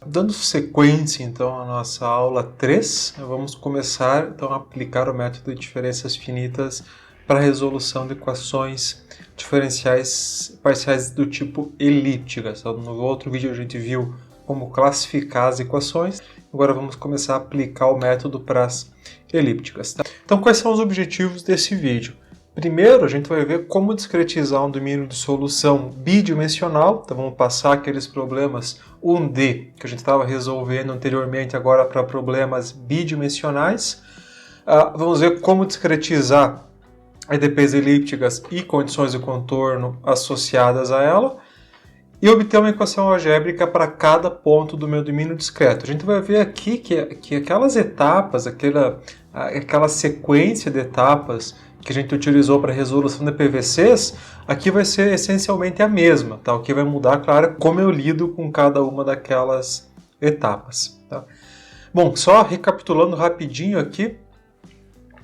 Dando sequência, então, à nossa aula 3, vamos começar, então, a aplicar o método de diferenças finitas para a resolução de equações diferenciais parciais do tipo elípticas. Então, no outro vídeo a gente viu como classificar as equações, agora vamos começar a aplicar o método para as elípticas. Tá? Então, quais são os objetivos desse vídeo? Primeiro, a gente vai ver como discretizar um domínio de solução bidimensional. Então, vamos passar aqueles problemas 1D que a gente estava resolvendo anteriormente, agora para problemas bidimensionais. Vamos ver como discretizar EDPs elípticas e condições de contorno associadas a ela. E obter uma equação algébrica para cada ponto do meu domínio discreto. A gente vai ver aqui que aquelas etapas, aquela sequência de etapas que a gente utilizou para a resolução de PVCs, aqui vai ser essencialmente a mesma, tá? O que vai mudar, claro, é como eu lido com cada uma daquelas etapas. Tá? Bom, só recapitulando rapidinho aqui,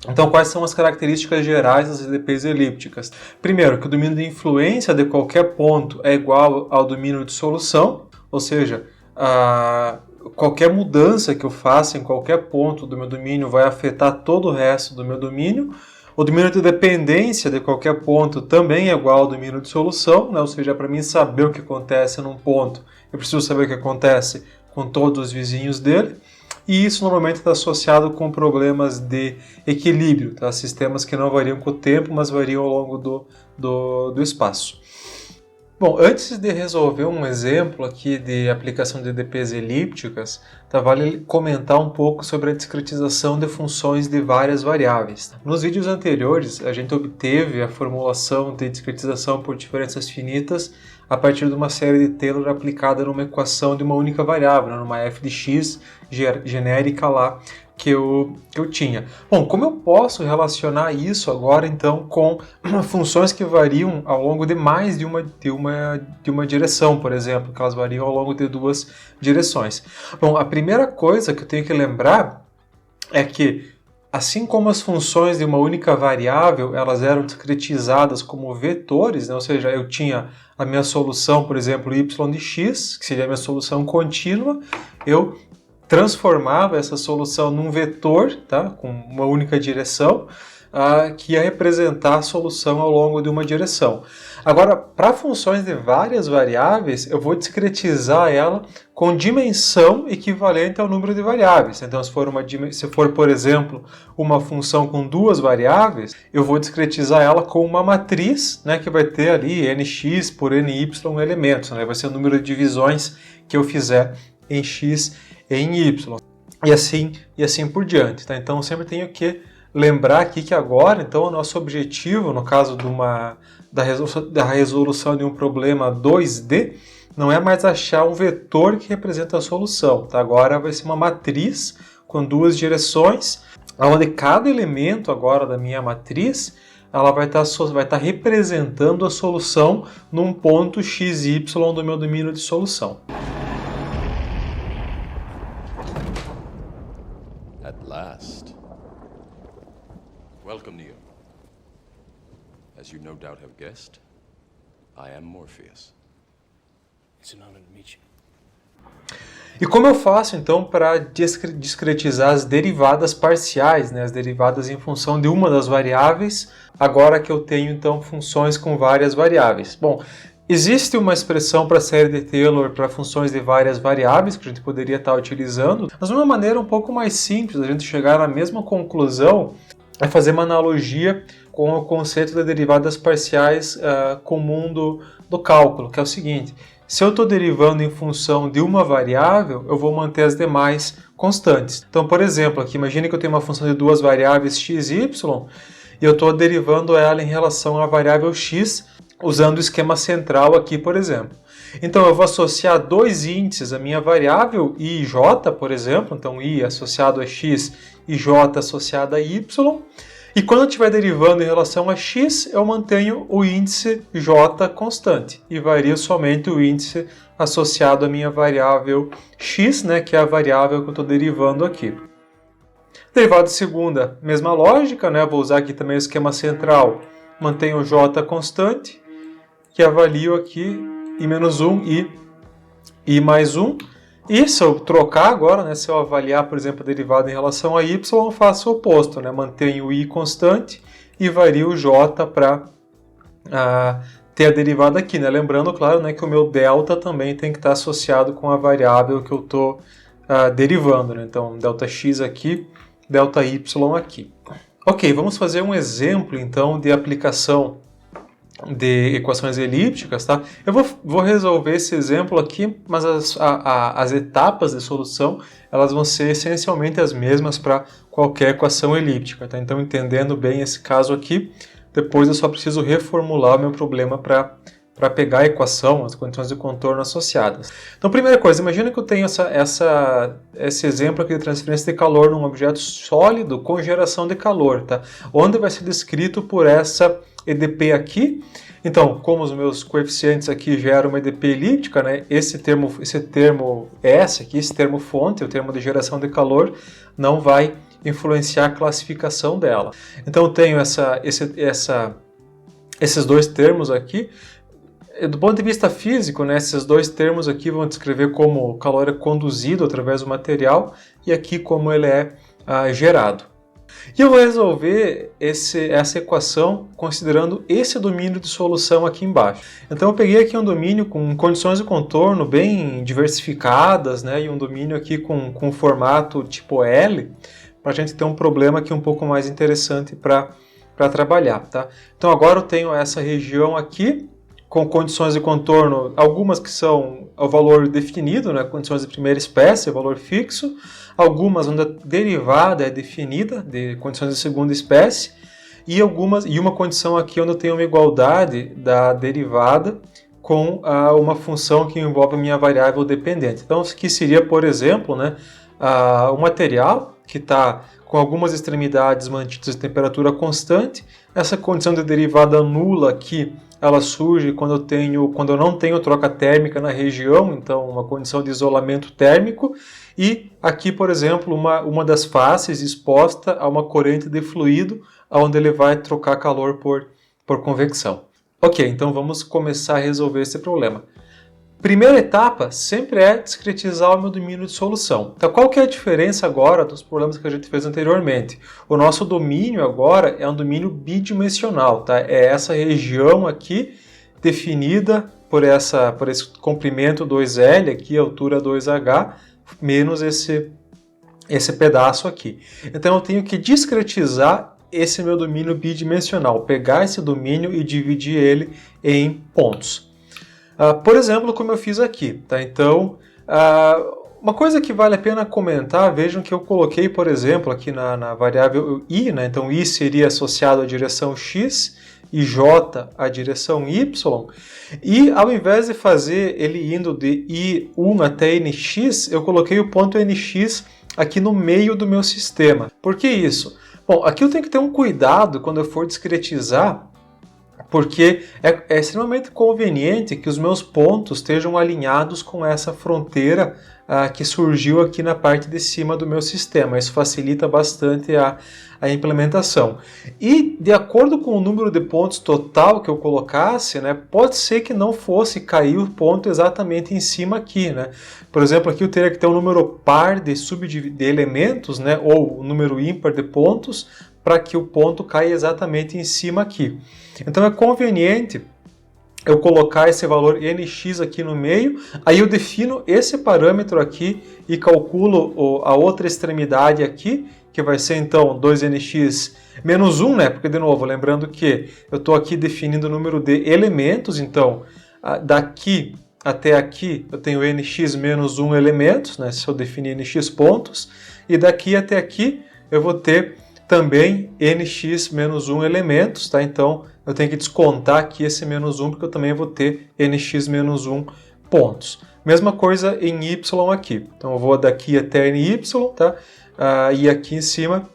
então quais são as características gerais das EDPs elípticas? Primeiro, que o domínio de influência de qualquer ponto é igual ao domínio de solução, ou seja, qualquer mudança que eu faça em qualquer ponto do meu domínio vai afetar todo o resto do meu domínio. O domínio de dependência de qualquer ponto também é igual ao domínio de solução, né? Ou seja, para mim saber o que acontece num ponto, eu preciso saber o que acontece com todos os vizinhos dele. E isso normalmente está associado com problemas de equilíbrio, tá? Sistemas que não variam com o tempo, mas variam ao longo do espaço. Bom, antes de resolver um exemplo aqui de aplicação de EDPs elípticas, tá, vale comentar um pouco sobre a discretização de funções de várias variáveis. Nos vídeos anteriores, a gente obteve a formulação de discretização por diferenças finitas a partir de uma série de Taylor aplicada numa equação de uma única variável, numa f de x genérica lá que eu tinha. Bom, como eu posso relacionar isso agora então com funções que variam ao longo de mais de uma direção, por exemplo, que elas variam ao longo de duas direções? Bom, a primeira coisa que eu tenho que lembrar é que, assim como as funções de uma única variável, elas eram discretizadas como vetores, né? Ou seja, eu tinha a minha solução, por exemplo, y de x, que seria a minha solução contínua, eu transformava essa solução num vetor, tá? Com uma única direção, que ia representar a solução ao longo de uma direção. Agora, para funções de várias variáveis, eu vou discretizar ela com dimensão equivalente ao número de variáveis. Então, se for, por exemplo, uma função com duas variáveis, eu vou discretizar ela com uma matriz, né, que vai ter ali nx por ny elementos, né? Vai ser o número de divisões que eu fizer em x e em y. E assim por diante. Tá? Então, eu sempre tenho que lembrar aqui que agora, então, o nosso objetivo, no caso da resolução de um problema 2D, não é mais achar um vetor que representa a solução. Tá? Agora vai ser uma matriz com duas direções, onde cada elemento agora da minha matriz ela vai estar representando a solução num ponto xy do meu domínio de solução. At last. Welcome, Neo. As you no doubt have guessed, I am Morpheus. It's an honor to meet you. E como eu faço, então, para discretizar as derivadas parciais, né, as derivadas em função de uma das variáveis, agora que eu tenho, então, funções com várias variáveis? Bom, existe uma expressão para a série de Taylor para funções de várias variáveis que a gente poderia estar utilizando, mas uma maneira um pouco mais simples de a gente chegar na mesma conclusão é fazer uma analogia com o conceito de derivadas parciais comum do cálculo, que é o seguinte: se eu estou derivando em função de uma variável, eu vou manter as demais constantes. Então, por exemplo, aqui imagine que eu tenho uma função de duas variáveis x e y, e eu estou derivando ela em relação à variável x, usando o esquema central aqui, por exemplo. Então, eu vou associar dois índices, a minha variável i e j, por exemplo, então i associado a x e j associado a y, e quando eu estiver derivando em relação a x, eu mantenho o índice j constante, e varia somente o índice associado à minha variável x, né, que é a variável que eu estou derivando aqui. Derivada segunda, mesma lógica, né, vou usar aqui também o esquema central, mantenho o j constante, que avalio aqui i menos 1 e i mais 1, E se eu trocar agora, né, se eu avaliar, por exemplo, a derivada em relação a y, eu faço o oposto, né, mantenho o i constante e vario o j para ter a derivada aqui. Né? Lembrando, claro, né, que o meu delta também tem que estar associado com a variável que eu estou derivando. Né? Então, delta x aqui, delta y aqui. Ok, vamos fazer um exemplo, então, de aplicação de equações elípticas, tá? Eu vou resolver esse exemplo aqui, mas as etapas de solução, elas vão ser essencialmente as mesmas para qualquer equação elíptica, tá? Então, entendendo bem esse caso aqui, depois eu só preciso reformular o meu problema para pegar a equação, as condições de contorno associadas. Então, primeira coisa, imagina que eu tenho esse exemplo aqui de transferência de calor num objeto sólido com geração de calor, tá? Onde vai ser descrito por essa EDP aqui. Então, como os meus coeficientes aqui geram uma EDP elíptica, né? Esse termo S aqui, esse termo fonte, o termo de geração de calor, não vai influenciar a classificação dela. Então, eu tenho esses dois termos aqui. Do ponto de vista físico, né, esses dois termos aqui vão descrever como o calor é conduzido através do material e aqui como ele é gerado. E eu vou resolver essa equação considerando esse domínio de solução aqui embaixo. Então eu peguei aqui um domínio com condições de contorno bem diversificadas, né, e um domínio aqui com formato tipo L, para a gente ter um problema aqui um pouco mais interessante para trabalhar. Tá? Então agora eu tenho essa região aqui, com condições de contorno, algumas que são o valor definido, né, condições de primeira espécie, valor fixo, algumas onde a derivada é definida, de condições de segunda espécie, e uma condição aqui onde eu tenho uma igualdade da derivada com uma função que envolve a minha variável dependente. Então, isso aqui seria, por exemplo, né, o material que está com algumas extremidades mantidas em temperatura constante. Essa condição de derivada nula aqui, ela surge quando eu não tenho troca térmica na região, então uma condição de isolamento térmico, e aqui, por exemplo, uma das faces exposta a uma corrente de fluido, onde ele vai trocar calor por convecção. Ok, então vamos começar a resolver esse problema. Primeira etapa sempre é discretizar o meu domínio de solução. Então, qual que é a diferença agora dos problemas que a gente fez anteriormente? O nosso domínio agora é um domínio bidimensional, tá? É essa região aqui definida por esse comprimento 2L, aqui, altura 2H, menos esse pedaço aqui. Então, eu tenho que discretizar esse meu domínio bidimensional, pegar esse domínio e dividir ele em pontos. Por exemplo, como eu fiz aqui, tá? Então, uma coisa que vale a pena comentar, vejam que eu coloquei, por exemplo, aqui na variável i, né? Então i seria associado à direção x e j à direção y, e ao invés de fazer ele indo de i1 até nx, eu coloquei o ponto nx aqui no meio do meu sistema. Por que isso? Bom, aqui eu tenho que ter um cuidado quando eu for discretizar, porque é extremamente conveniente que os meus pontos estejam alinhados com essa fronteira que surgiu aqui na parte de cima do meu sistema. Isso facilita bastante a implementação. E, de acordo com o número de pontos total que eu colocasse, né, pode ser que não fosse cair o ponto exatamente em cima aqui. Né? Por exemplo, aqui eu teria que ter um número par de elementos, né, ou um número ímpar de pontos, para que o ponto caia exatamente em cima aqui. Então é conveniente eu colocar esse valor nx aqui no meio, aí eu defino esse parâmetro aqui e calculo a outra extremidade aqui, que vai ser então 2nx menos 1, né? Porque, de novo, lembrando que eu estou aqui definindo o número de elementos, então daqui até aqui eu tenho nx menos 1 elementos, né? Se eu definir nx pontos, e daqui até aqui eu vou ter também nx menos 1 elementos, tá? Então eu tenho que descontar aqui esse menos 1, porque eu também vou ter nx menos 1 pontos. Mesma coisa em y aqui. Então eu vou daqui até ny, tá? E aqui em cima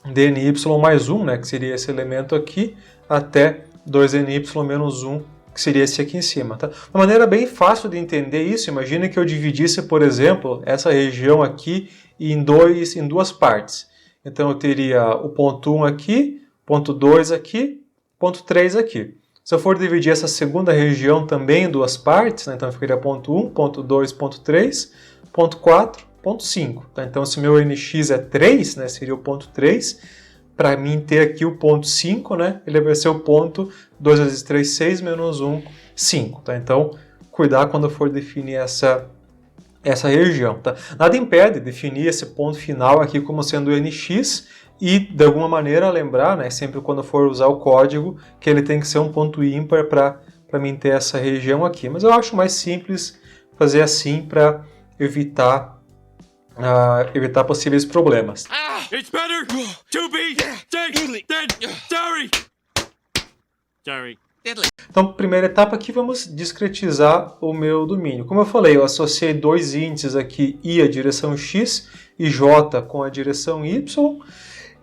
dny mais 1, né? Que seria esse elemento aqui, até 2ny menos 1, que seria esse aqui em cima. Tá? Uma maneira bem fácil de entender isso, imagine que eu dividisse, por exemplo, essa região aqui em duas partes. Então eu teria o ponto 1 aqui, ponto 2 aqui, ponto 3 aqui. Se eu for dividir essa segunda região também em duas partes, né, então ficaria ponto 1, ponto 2, ponto 3, ponto 4, ponto 5. Tá? Então, se meu NX é 3, né, seria o ponto 3, para mim ter aqui o ponto 5, né, ele vai ser o ponto 2 vezes 3, 6, menos 1, 5. Tá? Então, cuidar quando for definir essa região. Tá? Nada impede de definir esse ponto final aqui como sendo o NX e, de alguma maneira, lembrar, né, sempre quando for usar o código, que ele tem que ser um ponto ímpar para mim ter essa região aqui. Mas eu acho mais simples fazer assim para evitar possíveis problemas. It's better to be safe than sorry. Sorry. Então, primeira etapa aqui, vamos discretizar o meu domínio. Como eu falei, eu associei dois índices aqui, I a direção X e J com a direção Y.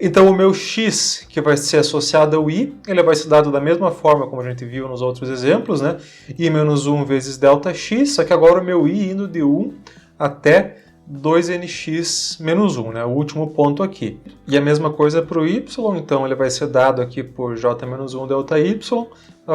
Então, o meu X, que vai ser associado ao I, ele vai ser dado da mesma forma como a gente viu nos outros exemplos, né? I menos 1 vezes ΔX, só que agora o meu I indo de 1 até 2nx menos 1, né? O último ponto aqui. E a mesma coisa para o y, então ele vai ser dado aqui por j menos 1 ΔY,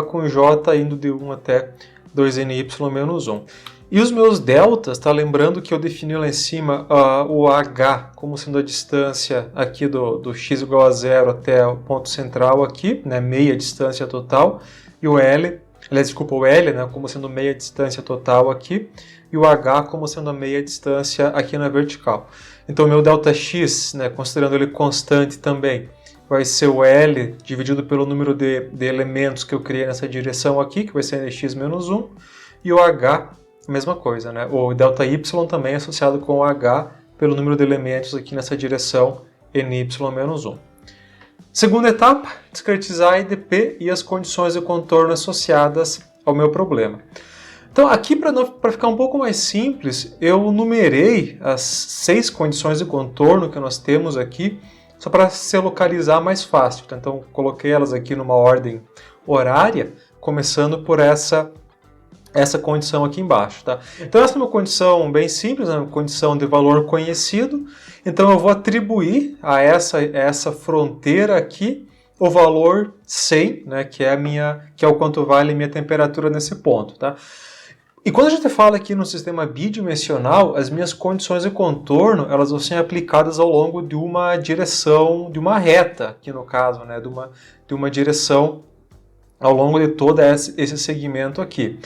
com j indo de 1 até 2ny menos 1. E os meus deltas, tá? Lembrando que eu defini lá em cima o h como sendo a distância aqui do x igual a 0 até o ponto central aqui, né? Meia distância total, e o L, aliás, desculpa, o L, né? Como sendo meia distância total aqui, e o H como sendo a meia distância aqui na vertical. Então, o meu ΔX, né, considerando ele constante também, vai ser o L dividido pelo número de elementos que eu criei nessa direção aqui, que vai ser NX menos 1, e o H, a mesma coisa, né? O ΔY também é associado com o H pelo número de elementos aqui nessa direção NY menos 1. Segunda etapa, discretizar a IDP e as condições de contorno associadas ao meu problema. Então, aqui, para ficar um pouco mais simples, eu numerei as 6 condições de contorno que nós temos aqui, só para se localizar mais fácil. Então, coloquei elas aqui numa ordem horária, começando por essa condição aqui embaixo. Tá? Então, essa é uma condição bem simples, uma condição de valor conhecido. Então, eu vou atribuir a essa fronteira aqui o valor 100, né, que é o quanto vale a minha temperatura nesse ponto. Tá? E quando a gente fala aqui no sistema bidimensional, as minhas condições de contorno elas vão ser aplicadas ao longo de uma direção, de uma reta, aqui no caso, né, de uma direção ao longo de todo esse segmento aqui.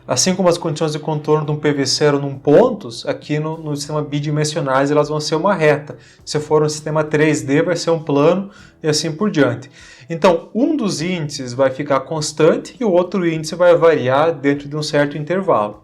Assim como as condições de contorno de um PVC eram num pontos, aqui no sistema bidimensionais elas vão ser uma reta. Se for um sistema 3D vai ser um plano e assim por diante. Então, um dos índices vai ficar constante e o outro índice vai variar dentro de um certo intervalo.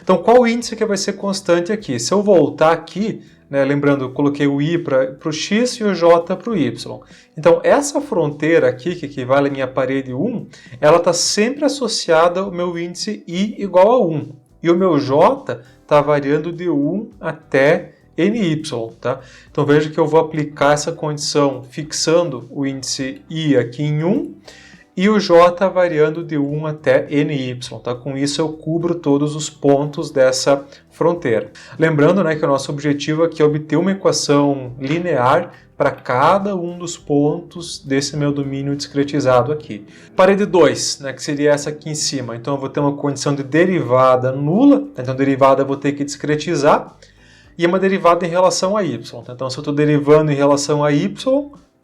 Então, qual índice que vai ser constante aqui? Se eu voltar aqui, né, lembrando, eu coloquei o I para o X e o J para o Y. Então, essa fronteira aqui, que equivale à minha parede 1, ela está sempre associada ao meu índice I igual a 1. E o meu J está variando de 1 até NY. Tá? Então, veja que eu vou aplicar essa condição fixando o índice I aqui em 1 e o J variando de 1 até NY. Tá? Com isso eu cubro todos os pontos dessa fronteira. Lembrando, né, que o nosso objetivo aqui é obter uma equação linear para cada um dos pontos desse meu domínio discretizado aqui. Parede 2, né, que seria essa aqui em cima. Então eu vou ter uma condição de derivada nula. Então derivada eu vou ter que discretizar. E uma derivada em relação a y. Então se eu estou derivando em relação a y,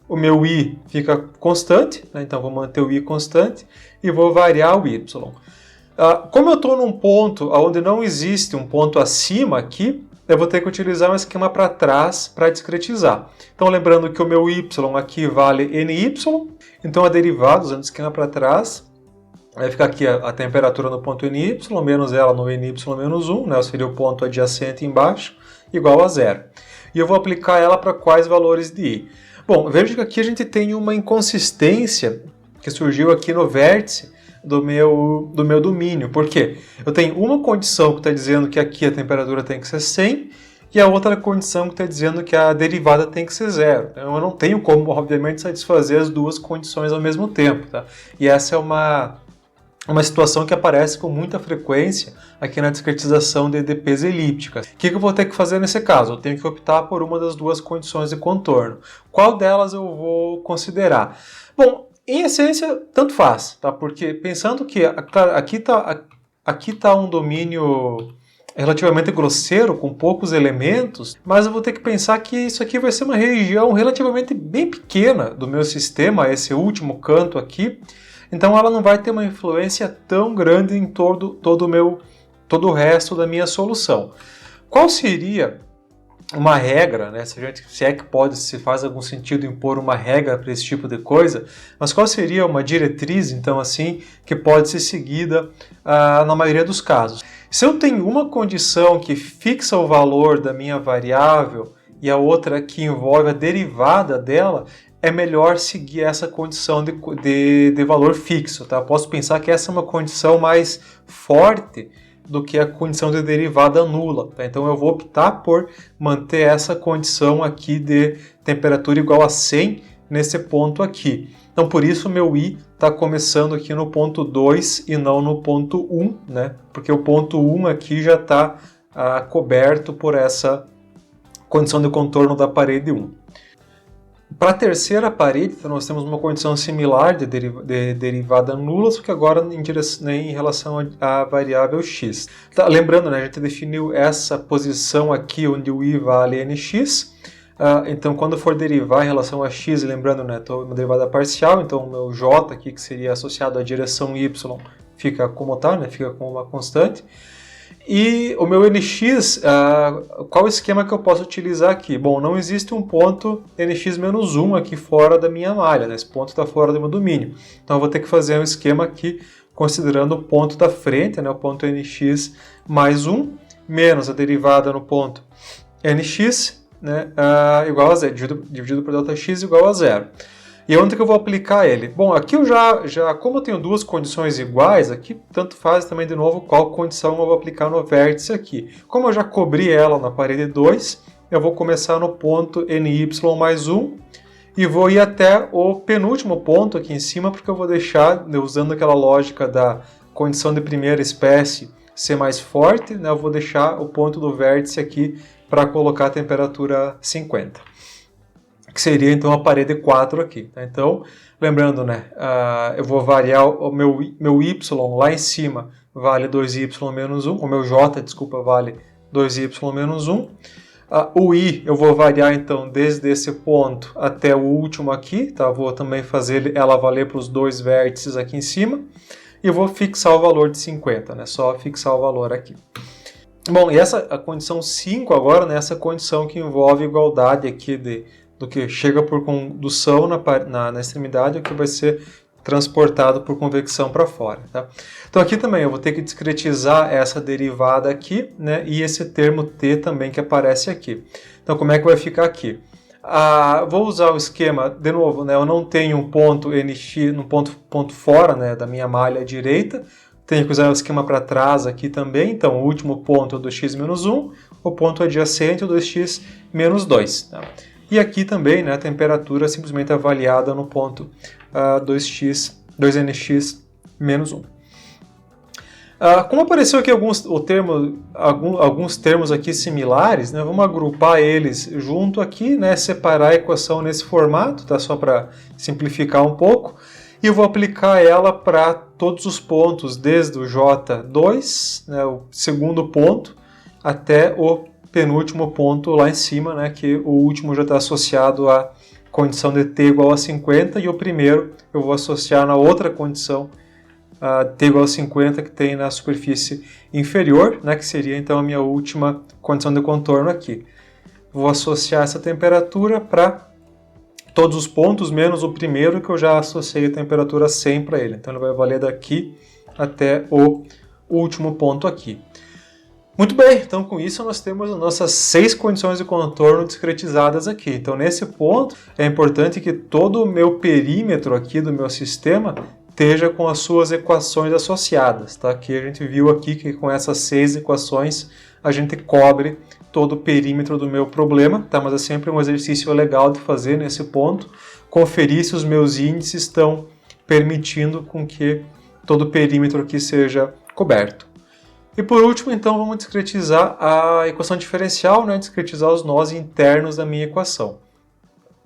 o meu i fica constante, né? Então vou manter o i constante e vou variar o y. Como eu estou num ponto onde não existe um ponto acima aqui, eu vou ter que utilizar um esquema para trás para discretizar. Então lembrando que o meu y aqui vale ny, então a derivada, usando o esquema para trás, vai ficar aqui a temperatura no ponto ny, menos ela no ny menos 1, né? Seria o ponto adjacente embaixo, igual a 0. E eu vou aplicar ela para quais valores de i? Bom, veja que aqui a gente tem uma inconsistência que surgiu aqui no vértice do meu domínio. Por quê? Eu tenho uma condição que está dizendo que aqui a temperatura tem que ser 100 e a outra condição que está dizendo que a derivada tem que ser 0. Então, eu não tenho como, obviamente, satisfazer as duas condições ao mesmo tempo. Tá? E essa é uma situação que aparece com muita frequência aqui na discretização de EDPs elípticas. O que eu vou ter que fazer nesse caso? Eu tenho que optar por uma das duas condições de contorno. Qual delas eu vou considerar? Bom, em essência, tanto faz, tá? Porque pensando que aqui está um domínio relativamente grosseiro, com poucos elementos, mas eu vou ter que pensar que isso aqui vai ser uma região relativamente bem pequena do meu sistema, esse último canto aqui, então ela não vai ter uma influência tão grande em todo o resto da minha solução. Qual seria uma regra, né? Se é que se faz algum sentido impor uma regra para esse tipo de coisa, mas qual seria uma diretriz, então, assim, que pode ser seguida na maioria dos casos? Se eu tenho uma condição que fixa o valor da minha variável e a outra que envolve a derivada dela, é melhor seguir essa condição de valor fixo, tá? Posso pensar que essa é uma condição mais forte do que a condição de derivada nula, tá? Então eu vou optar por manter essa condição aqui de temperatura igual a 100 nesse ponto aqui. Então por isso meu i está começando aqui no ponto 2 e não no ponto 1, né? Porque o ponto 1 aqui já está coberto por essa condição de contorno da parede 1. Para a terceira parede, então, nós temos uma condição similar de derivada nula, só que agora em relação à variável x. Tá, lembrando, né, a gente definiu essa posição aqui onde o i vale nx. Então, quando for derivar em relação a x, lembrando, né, estou uma derivada parcial, então o meu j aqui, que seria associado à direção y, fica como está, né, fica como uma constante. E o meu nx, qual o esquema que eu posso utilizar aqui? Bom, não existe um ponto nx-1 aqui fora da minha malha, né? Esse ponto está fora do meu domínio. Então eu vou ter que fazer um esquema aqui, considerando o ponto da frente, né? O ponto nx mais 1, menos a derivada no ponto nx, né? Igual a 0, dividido por Δx igual a 0. E onde que eu vou aplicar ele? Bom, aqui eu como eu tenho duas condições iguais, aqui tanto faz também de novo qual condição eu vou aplicar no vértice aqui. Como eu já cobri ela na parede 2, eu vou começar no ponto ny mais 1 e vou ir até o penúltimo ponto aqui em cima, porque eu vou deixar, usando aquela lógica da condição de primeira espécie ser mais forte, né, eu vou deixar o ponto do vértice aqui para colocar a temperatura 50. Que seria então a parede 4 aqui. Então, lembrando, né, eu vou variar o meu y lá em cima vale 2y menos 1, o meu j, desculpa, vale 2y menos 1. O i eu vou variar então desde esse ponto até o último aqui, tá? Vou também fazer ela valer para os dois vértices aqui em cima. E eu vou fixar o valor de 50, né? Só fixar o valor aqui. Bom, e a condição 5 agora, né, essa condição que envolve igualdade aqui do que chega por condução na extremidade, o que vai ser transportado por convecção para fora. Tá? Então aqui também eu vou ter que discretizar essa derivada aqui, né, e esse termo t também que aparece aqui. Então como é que vai ficar aqui? Vou usar o esquema, de novo, né, eu não tenho um ponto nx, ponto fora, né, da minha malha direita, tenho que usar o esquema para trás aqui também, então o último ponto é o 2x menos 1, o ponto adjacente é o 2x menos 2. Tá? E aqui também, né, a temperatura simplesmente avaliada no ponto 2nx menos 1. Como apareceu aqui alguns termos aqui similares, né, vamos agrupar eles junto aqui, né, separar a equação nesse formato, tá, só para simplificar um pouco. E eu vou aplicar ela para todos os pontos, desde o J2, né, o segundo ponto, até o penúltimo ponto lá em cima, né, que o último já está associado à condição de t igual a 50 e o primeiro eu vou associar na outra condição t igual a 50 que tem na superfície inferior, né, que seria então a minha última condição de contorno aqui. Vou associar essa temperatura para todos os pontos, menos o primeiro que eu já associei a temperatura 100 para ele. Então ele vai valer daqui até o último ponto aqui. Muito bem, então com isso nós temos as nossas 6 condições de contorno discretizadas aqui. Então nesse ponto é importante que todo o meu perímetro aqui do meu sistema esteja com as suas equações associadas. Tá? Aqui a gente viu aqui que com essas 6 equações a gente cobre todo o perímetro do meu problema, tá? Mas é sempre um exercício legal de fazer nesse ponto, conferir se os meus índices estão permitindo com que todo o perímetro aqui seja coberto. E por último, então, vamos discretizar a equação diferencial, né? Discretizar os nós internos da minha equação.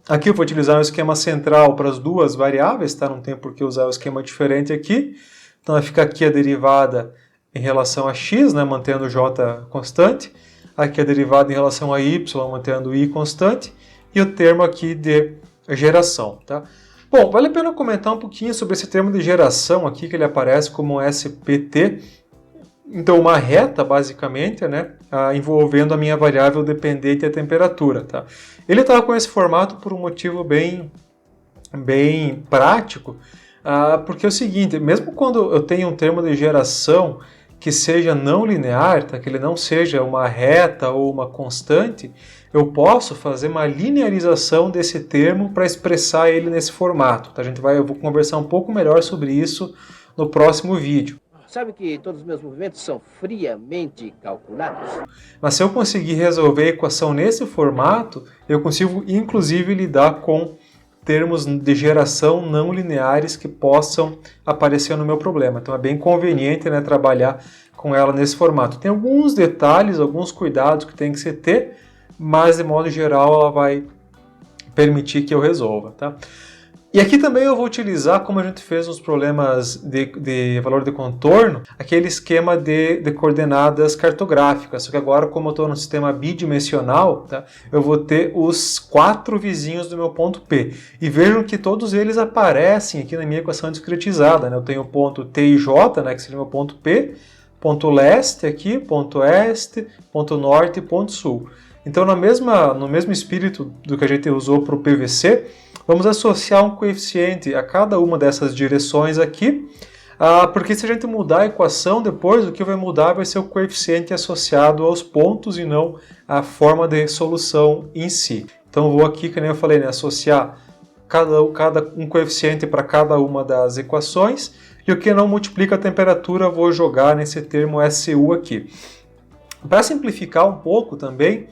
Aqui eu vou utilizar um esquema central para as duas variáveis, tá? Não tem por que usar um esquema diferente aqui. Então vai ficar aqui a derivada em relação a x, né, mantendo j constante. Aqui a derivada em relação a y, mantendo i constante. E o termo aqui de geração. Tá? Bom, vale a pena comentar um pouquinho sobre esse termo de geração aqui, que ele aparece como SPT. Então, uma reta, basicamente, né, envolvendo a minha variável dependente e a temperatura. Tá? Ele estava com esse formato por um motivo bem prático, porque é o seguinte, mesmo quando eu tenho um termo de geração que seja não linear, tá, que ele não seja uma reta ou uma constante, eu posso fazer uma linearização desse termo para expressar ele nesse formato. Tá? Eu vou conversar um pouco melhor sobre isso no próximo vídeo. Sabe que todos os meus movimentos são friamente calculados? Mas se eu conseguir resolver a equação nesse formato, eu consigo inclusive lidar com termos de geração não lineares que possam aparecer no meu problema. Então é bem conveniente, né, trabalhar com ela nesse formato. Tem alguns detalhes, alguns cuidados que tem que se ter, mas de modo geral ela vai permitir que eu resolva. Tá? E aqui também eu vou utilizar, como a gente fez nos problemas de valor de contorno, aquele esquema de coordenadas cartográficas. Só que agora, como eu estou no sistema bidimensional, tá, eu vou ter os 4 vizinhos do meu ponto P. E vejam que todos eles aparecem aqui na minha equação discretizada. Né? Eu tenho o ponto T e J, né, que seria o meu ponto P, ponto leste aqui, ponto oeste, ponto norte e ponto sul. Então, no mesmo espírito do que a gente usou para o PVC, vamos associar um coeficiente a cada uma dessas direções aqui, porque se a gente mudar a equação depois, o que vai mudar vai ser o coeficiente associado aos pontos e não a forma de solução em si. Então, eu vou aqui, como eu falei, né, associar um coeficiente para cada uma das equações, e o que não multiplica a temperatura, eu vou jogar nesse termo SU aqui. Para simplificar um pouco também,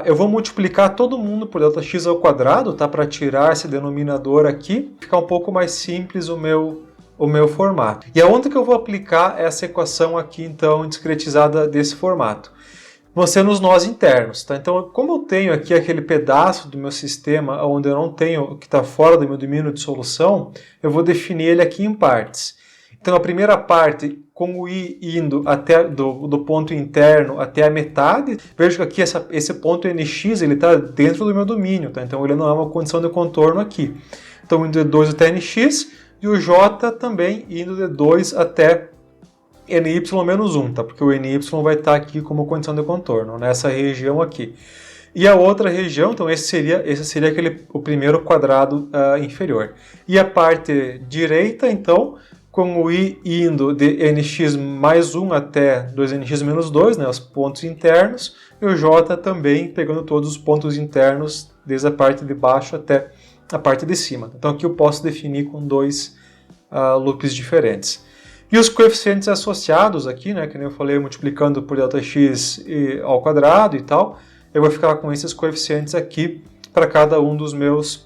eu vou multiplicar todo mundo por Δx ao quadrado, tá? Para tirar esse denominador aqui, ficar um pouco mais simples o meu formato. E aonde que eu vou aplicar essa equação aqui, então, discretizada desse formato? Vão ser nos nós internos, tá? Então, como eu tenho aqui aquele pedaço do meu sistema onde eu não tenho, que está fora do meu domínio de solução, eu vou definir ele aqui em partes. Então, a primeira parte, com o i indo até do ponto interno até a metade, vejo que aqui esse ponto nx está dentro do meu domínio, tá? Então ele não é uma condição de contorno aqui. Então indo de 2 até nx e o j também indo de 2 até ny-1, tá? Porque o ny vai estar aqui como condição de contorno, nessa região aqui. E a outra região, então esse seria o primeiro quadrado inferior. E a parte direita, então, com o i indo de nx mais 1 até 2nx menos 2, né, os pontos internos, e o j também pegando todos os pontos internos, desde a parte de baixo até a parte de cima. Então aqui eu posso definir com dois loops diferentes. E os coeficientes associados aqui, né, que nem eu falei, multiplicando por Δx ao quadrado e tal, eu vou ficar com esses coeficientes aqui para cada um dos meus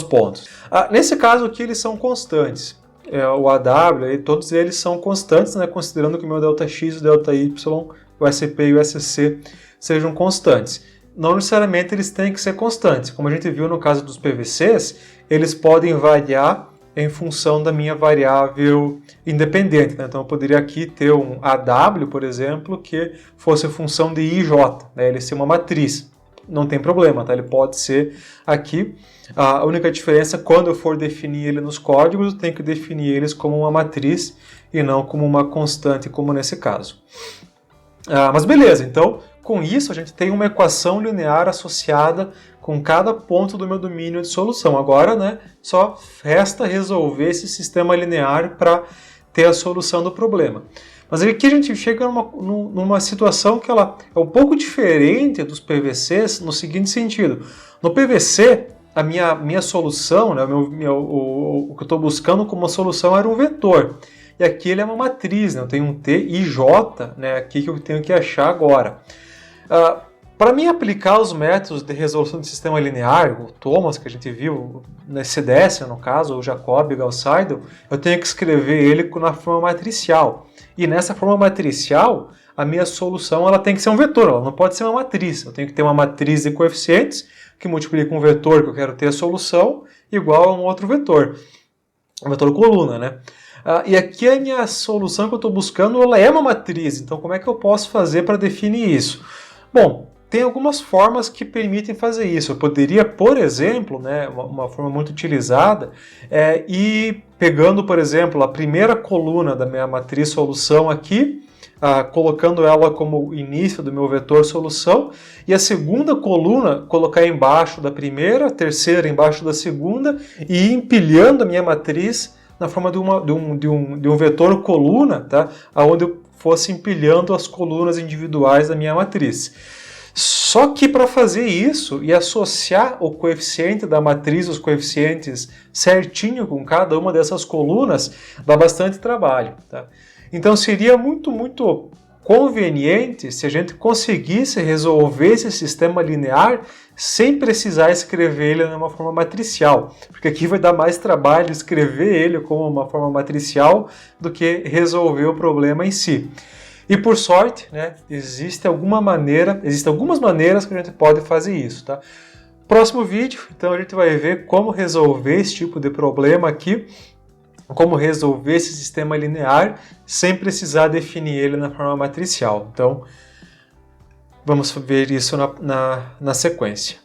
pontos. Nesse caso aqui eles são constantes. O AW, todos eles são constantes, né, considerando que o meu Δx, o Δy, o SP e o SC sejam constantes. Não necessariamente eles têm que ser constantes. Como a gente viu no caso dos PVCs, eles podem variar em função da minha variável independente. Né? Então eu poderia aqui ter um AW, por exemplo, que fosse função de IJ, né? Ele ser uma matriz. Não tem problema, tá? Ele pode ser aqui. A única diferença, quando eu for definir ele nos códigos, eu tenho que definir eles como uma matriz e não como uma constante, como nesse caso. Mas beleza, então, com isso a gente tem uma equação linear associada com cada ponto do meu domínio de solução. Agora, né, só resta resolver esse sistema linear para ter a solução do problema. Mas aqui a gente chega numa situação que ela é um pouco diferente dos PVCs no seguinte sentido. No PVC, a minha solução, né, o que eu estou buscando como solução era um vetor. E aqui ele é uma matriz, né, eu tenho um T e J, né, aqui que eu tenho que achar agora. Para mim aplicar os métodos de resolução de sistema linear, o Thomas, que a gente viu, na CDS no caso, o Jacobi e o Gauss-Seidel, eu tenho que escrever ele na forma matricial. E nessa forma matricial, a minha solução ela tem que ser um vetor, ela não pode ser uma matriz. Eu tenho que ter uma matriz de coeficientes que multiplica um vetor que eu quero ter a solução igual a um outro vetor. Um vetor coluna, né? E aqui a minha solução que eu estou buscando, ela é uma matriz, então como é que eu posso fazer para definir isso? Bom, tem algumas formas que permitem fazer isso. Eu poderia, por exemplo, né, uma forma muito utilizada, ir pegando, por exemplo, a primeira coluna da minha matriz solução aqui, colocando ela como início do meu vetor solução, e a segunda coluna colocar embaixo da primeira, a terceira embaixo da segunda, e ir empilhando a minha matriz na forma de um vetor coluna, tá? Onde eu fosse empilhando as colunas individuais da minha matriz. Só que para fazer isso e associar o coeficiente da matriz, os coeficientes certinho com cada uma dessas colunas, dá bastante trabalho, tá? Então seria muito conveniente se a gente conseguisse resolver esse sistema linear sem precisar escrever ele numa forma matricial, porque aqui vai dar mais trabalho escrever ele como uma forma matricial do que resolver o problema em si. E por sorte, né, existem algumas maneiras que a gente pode fazer isso, tá? Próximo vídeo, então a gente vai ver como resolver esse tipo de problema aqui, como resolver esse sistema linear sem precisar definir ele na forma matricial. Então, vamos ver isso na sequência.